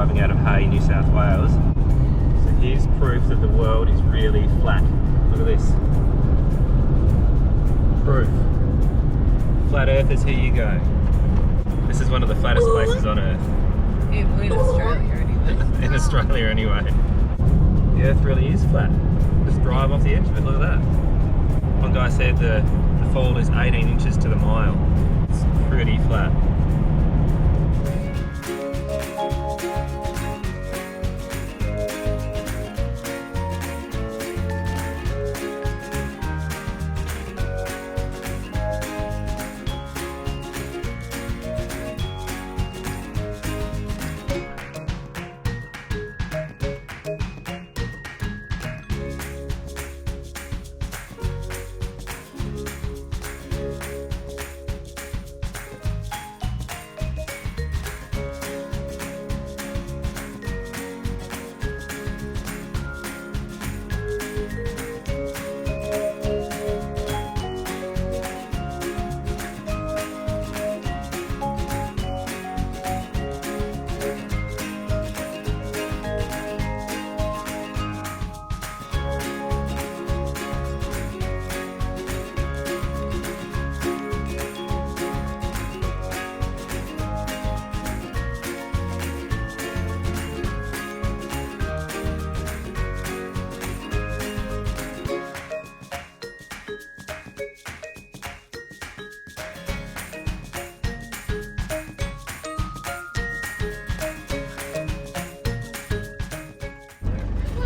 driving out of Hay, New South Wales. So here's proof that the world is really flat. Look at this. Proof. Flat earthers, here you go. This is one of the flattest places on earth. In Australia anyway. In Australia anyway. The earth really is flat. Just drive off the edge of it, look at that. One guy said the fall is 18 inches to the mile. It's pretty flat.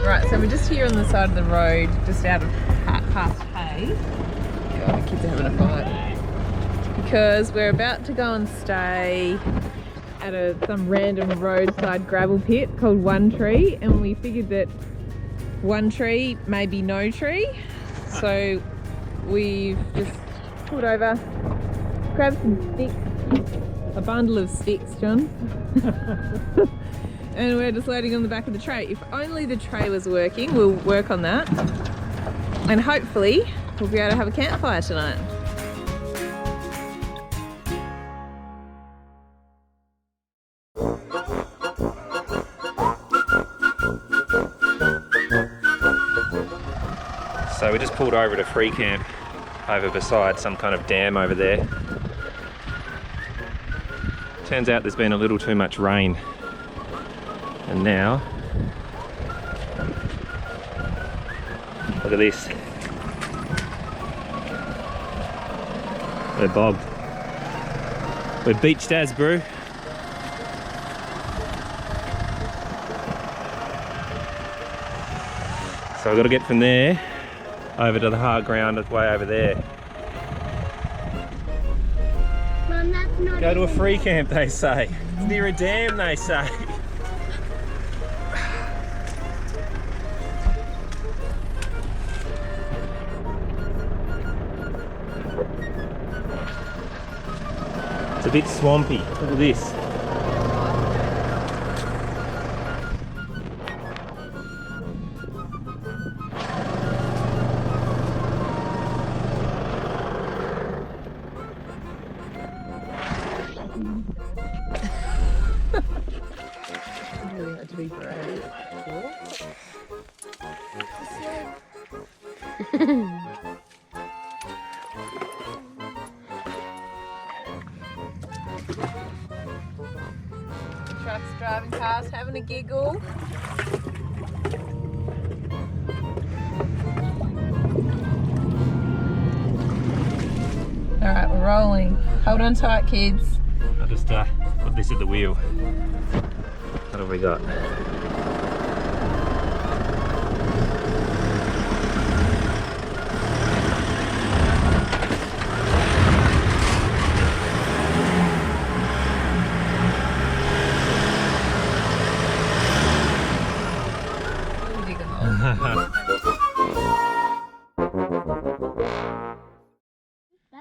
Right, so we're just here on the side of the road, just out of past Hay. God, the kids are having a fight. Because we're about to go and stay at some random roadside gravel pit called One Tree, and we figured that one tree, maybe no tree. So we've just pulled over, grabbed some sticks, a bundle of sticks, John. And we're just loading on the back of the tray. If only the tray was working, we'll work on that. And hopefully, we'll be able to have a campfire tonight. So we just pulled over at a free camp over beside some kind of dam over there. Turns out there's been a little too much rain. And now, look at this. We're bogged. We're beached as, bro. So I've got to get from there over to the hard ground way over there. Mum, that's not Go to a free camp, they say. It's near a dam, they say. It's a bit swampy. Look at this. Really had to be brave. Trucks driving past, having a giggle. Alright, we're rolling. Hold on tight, kids. I'll just put this at the wheel. What have we got?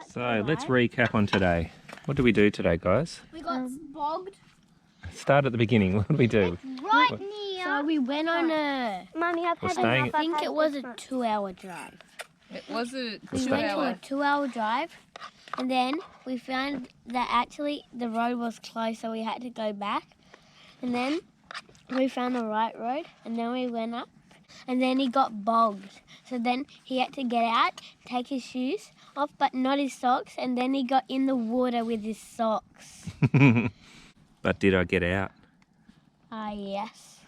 So let's recap on today. What did we do today, guys? We got bogged. Start at the beginning. What did we do? Right near. So we went on a, Mummy, I've We're had staying- enough. I think it was a 2-hour drive. It was a We went to a 2-hour drive, and then we found that actually the road was closed, so we had to go back. And then we found the right road, and then we went up, and then he got bogged. So then he had to get out, take his shoes off, but not his socks, and then he got in the water with his socks. But did I get out? Yes.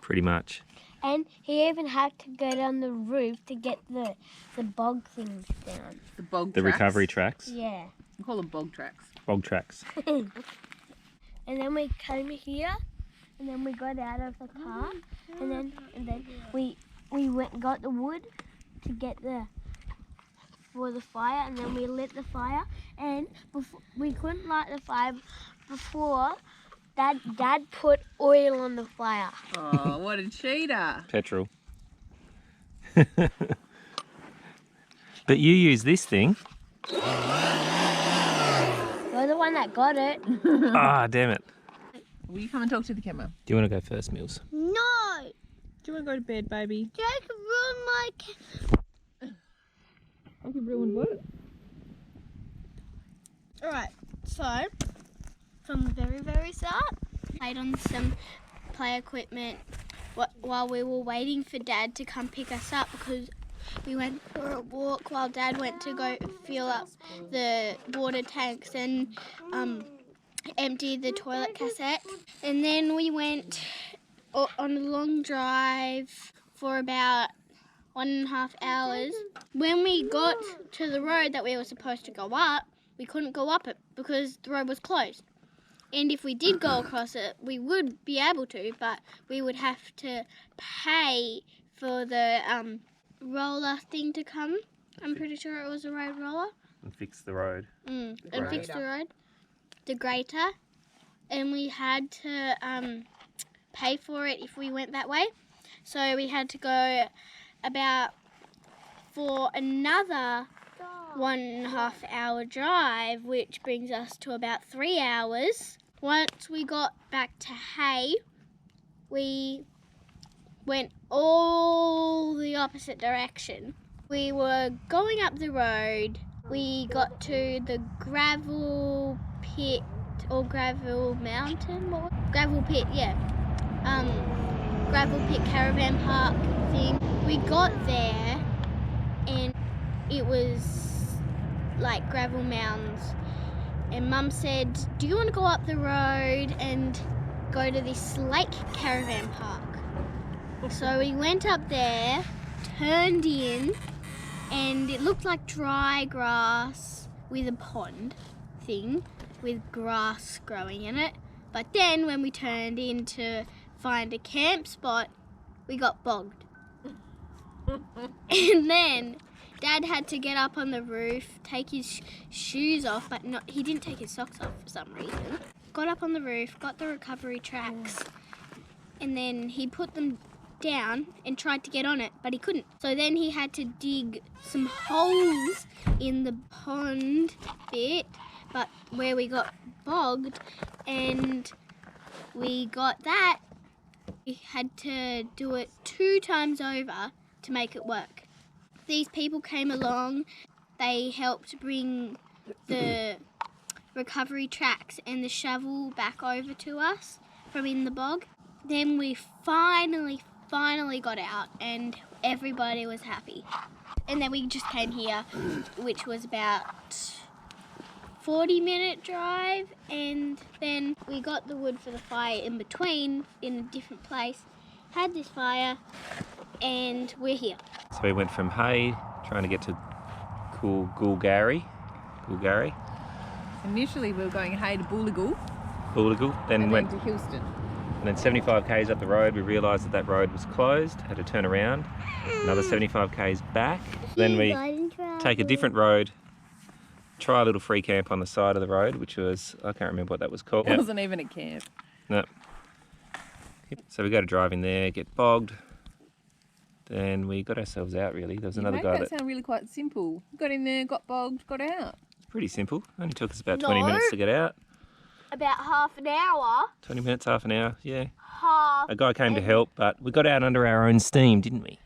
Pretty much. And he even had to go down the roof to get the bog things down. The bog The tracks. recovery tracks. Yeah. We call them bog tracks. Bog tracks. And then we came here, and then we got out of the car, and then we got the wood to get for the fire, and then we lit the fire, and we couldn't light the fire before Dad put oil on the fire. Oh, what a cheater. Petrol. But you use this thing. You're the one that got it. Ah, damn it. Will you come and talk to the camera? Do you want to go first, Mills? No! Do you want to go to bed, baby? Jake ruined my... I could ruin what? Alright, so from the very, very start, played on some play equipment while we were waiting for Dad to come pick us up, because we went for a walk while Dad went to go fill up the water tanks and empty the toilet cassette. And then we went on a long drive for about 1.5 hours. When we got to the road that we were supposed to go up, we couldn't go up it because the road was closed. And if we did go across it, we would be able to, but we would have to pay for the roller thing to come. I'm pretty sure it was a road roller. And fix the road. And fix the road. The grater. And we had to pay for it if we went that way. So we had to go for another 1.5 hour drive, which brings us to about 3 hours. Once we got back to Hay, we went all the opposite direction. We were going up the road. We got to the gravel pit or gravel mountain. Gravel pit, yeah. Gravel pit caravan park thing. We got there and it was like gravel mounds. And Mum said, do you want to go up the road and go to this lake caravan park? So we went up there, turned in, and it looked like dry grass with a pond thing with grass growing in it. But then when we turned in to find a camp spot, we got bogged. And then Dad had to get up on the roof, take his shoes off, but he didn't take his socks off for some reason. Got up on the roof, got the recovery tracks, and then he put them down and tried to get on it, but he couldn't. So then he had to dig some holes in the pond bit, but where we got bogged, and we got that. We had to do it 2 times over to make it work. These people came along, they helped bring the recovery tracks and the shovel back over to us from in the bog. Then we finally got out and everybody was happy. And then we just came here, which was about 40-minute drive, and then we got the wood for the fire in between in a different place, had this fire, and we're here. So we went from Hay, trying to get to Gulgari. Initially we were going Hay to Booligal Then and went then to Hillston. and then 75 k's up the road, we realised that road was closed, had to turn around, another 75 k's back. Then we take a different road, try a little free camp on the side of the road, which was, I can't remember what that was called. It wasn't even a camp. No. So we go to drive in there, get bogged. Then we got ourselves out, really. There was another guy that sound really quite simple. Got in there, got bogged, got out. Pretty simple. Only took us about 20 minutes to get out. About half an hour. 20 minutes, half an hour, yeah. Half. A guy came to help, but we got out under our own steam, didn't we?